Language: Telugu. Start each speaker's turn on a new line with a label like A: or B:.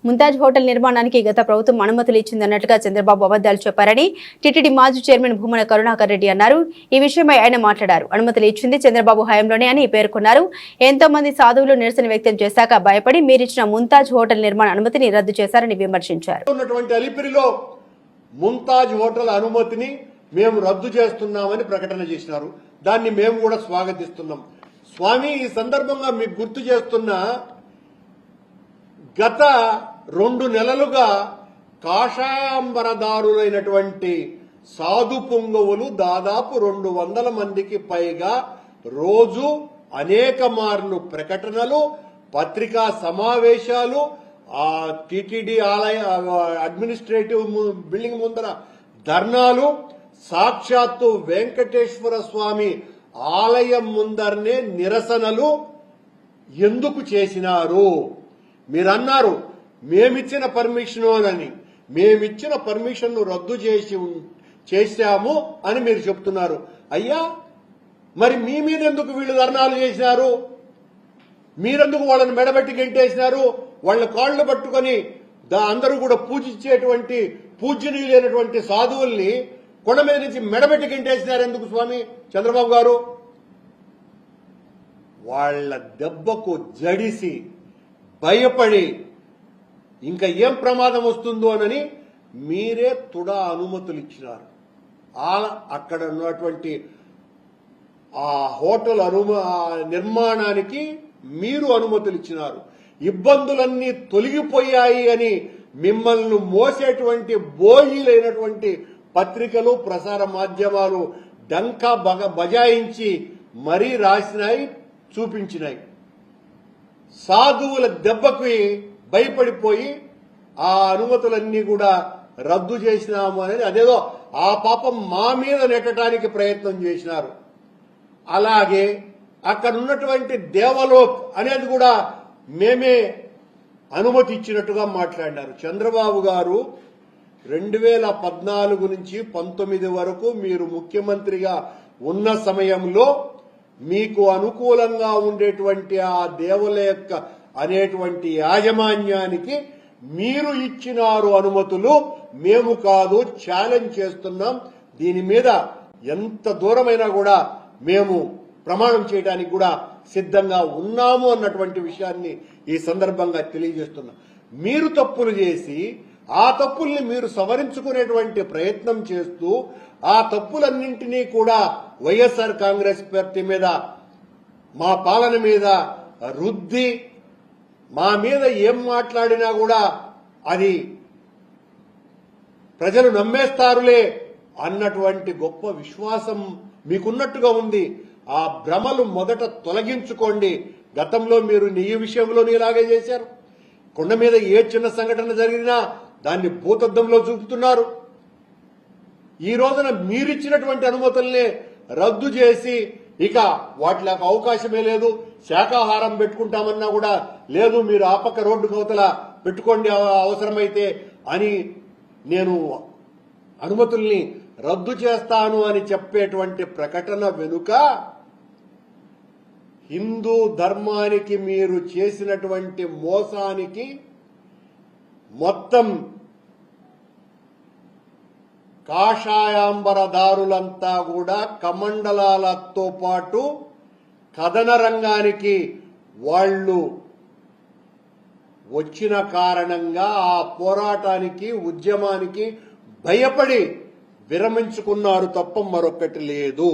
A: ముంతాజ్ హోటల్ నిర్మాణానికి గత ప్రభుత్వం అనుమతులు ఇచ్చిందన్నట్లుగా చంద్రబాబు అబద్దాలు చెప్పారని టీటీడీ మాజీ చైర్మన్ భూమన కరుణాకర్ రెడ్డి అన్నారు. ఈ విషయమై ఆయన మాట్లాడారు. అనుమతులు ఇచ్చింది చంద్రబాబు హయాంలోనే అని పేర్కొన్నారు. ఎంతో మంది సాధువులు నిరసన వ్యక్తం చేశాక భయపడి మీరిచ్చిన ముంతాజ్ హోటల్ నిర్మాణ అనుమతిని రద్దు చేశారని విమర్శించారు.
B: ముంతాజ్ హోటల్ అనుమతిని మేము రద్దు చేస్తున్నామని ప్రకటన చేసినారు. దాన్ని మేము కూడా స్వాగతిస్తున్నాం. స్వామి, ఈ సందర్భంగా మీకు గుర్తు చేస్తున్న గత 2 నెలలుగా కాషాయాంబరదారులైనటువంటి సాధు పుంగవులు దాదాపు 200 మందికి పైగా రోజు అనేక మార్లు ప్రకటనలు, పత్రికా సమావేశాలు, ఆ టిటిడి ఆలయ అడ్మినిస్ట్రేటివ్ బిల్డింగ్ ముందర ధర్నాలు, సాక్షాత్తు వెంకటేశ్వర స్వామి ఆలయం ముందరనే నిరసనలు ఎందుకు చేసినారు? మీరన్నారు మేమిచ్చిన పర్మిషన్ అని. మేమిచ్చిన పర్మిషన్ రద్దు చేశాము అని మీరు చెప్తున్నారు. అయ్యా, మరి మీ మీద ఎందుకు వీళ్ళు ధర్నాలు చేసినారు? మీరెందుకు వాళ్ళని మెడబెట్టి గెంటేసినారు? వాళ్ళ కాళ్లు పట్టుకొని అందరూ కూడా పూజించేటువంటి పూజ్యనీయులైనటువంటి సాధువుల్ని కొండ మీద నుంచి మెడబెట్టి గెంటేసినారు ఎందుకు స్వామి చంద్రబాబు గారు? వాళ్ళ దెబ్బకు జడిసి భయపడి ఇంకా ఏం ప్రమాదం వస్తుందో అని మీరే తుడా అనుమతులు ఇచ్చినారు. అక్కడ ఉన్నటువంటి ఆ హోటల్ నిర్మాణానికి మీరు అనుమతులు ఇచ్చినారు. ఇబ్బందులన్నీ తొలగిపోయాయి అని మిమ్మల్ని మోసేటువంటి బోయిలైనటువంటి పత్రికలు, ప్రసార మాధ్యమాలు డంకా బజాయించి మరీ రాసినాయి, చూపించినాయి. సాధువుల దెబ్బకి భయపడిపోయి ఆ అనుమతులన్నీ కూడా రద్దు చేసినాము అనేది అదేదో ఆ పాపం మా మీద నెట్టడానికి ప్రయత్నం చేసినారు. అలాగే అక్కడ ఉన్నటువంటి దేవలోక్ అనేది కూడా మేమే అనుమతి ఇచ్చినట్టుగా మాట్లాడినారు. చంద్రబాబు గారు 2014 నుంచి 19 వరకు మీరు ముఖ్యమంత్రిగా ఉన్న సమయంలో మీకు అనుకూలంగా ఉండేటువంటి ఆ దేవలోక్ అనేటువంటి యాజమాన్యానికి మీరు ఇచ్చినారు అనుమతులు, మేము కాదు, ఛాలెంజ్ చేస్తున్నాం. దీని మీద ఎంత దూరమైనా కూడా మేము ప్రమాణం చేయడానికి కూడా సిద్ధంగా ఉన్నాము అన్నటువంటి విషయాన్ని ఈ సందర్భంగా తెలియజేస్తున్నాం. మీరు తప్పులు చేసి ఆ తప్పుల్ని మీరు సవరించుకునేటువంటి ప్రయత్నం చేస్తూ ఆ తప్పులన్నింటినీ కూడా వైఎస్ఆర్ కాంగ్రెస్ పార్టీ మీద, మా పాలన మీద రుద్ది మా మీద ఏం మాట్లాడినా కూడా అది ప్రజలు నమ్మేస్తారులే అన్నటువంటి గొప్ప విశ్వాసం మీకున్నట్టుగా ఉంది. ఆ భ్రమలు మొదట తొలగించుకోండి. గతంలో మీరు నీ విషయంలో ఇలాగే చేశారు. కొండ మీద ఏ చిన్న సంఘటన జరిగినా దాన్ని భూతద్దంలో చూపుతున్నారు. ఈ రోజున మీరిచ్చినటువంటి అనుమతుల్ని రద్దు చేసి ఇక వాటికి అవకాశమే లేదు, శాకాహారం పెట్టుకుంటామన్నా కూడా లేదు, మీరు ఆ పక్క రోడ్డు కవతల పెట్టుకోండి అవసరమైతే అని నేను అనుమతుల్ని రద్దు చేస్తాను అని చెప్పేటువంటి ప్రకటన వెనుక హిందూ ధర్మానికి మీరు చేసినటువంటి మోసానికి మొత్తం కాషాయాంబరదారులంతా కూడా కమండలాలతో పాటు కథన రంగానికి వాళ్ళు వచ్చిన కారణంగా ఆ పోరాటానికి, ఉద్యమానికి భయపడి విరమించుకున్నారు తప్ప మరొకటి లేదు.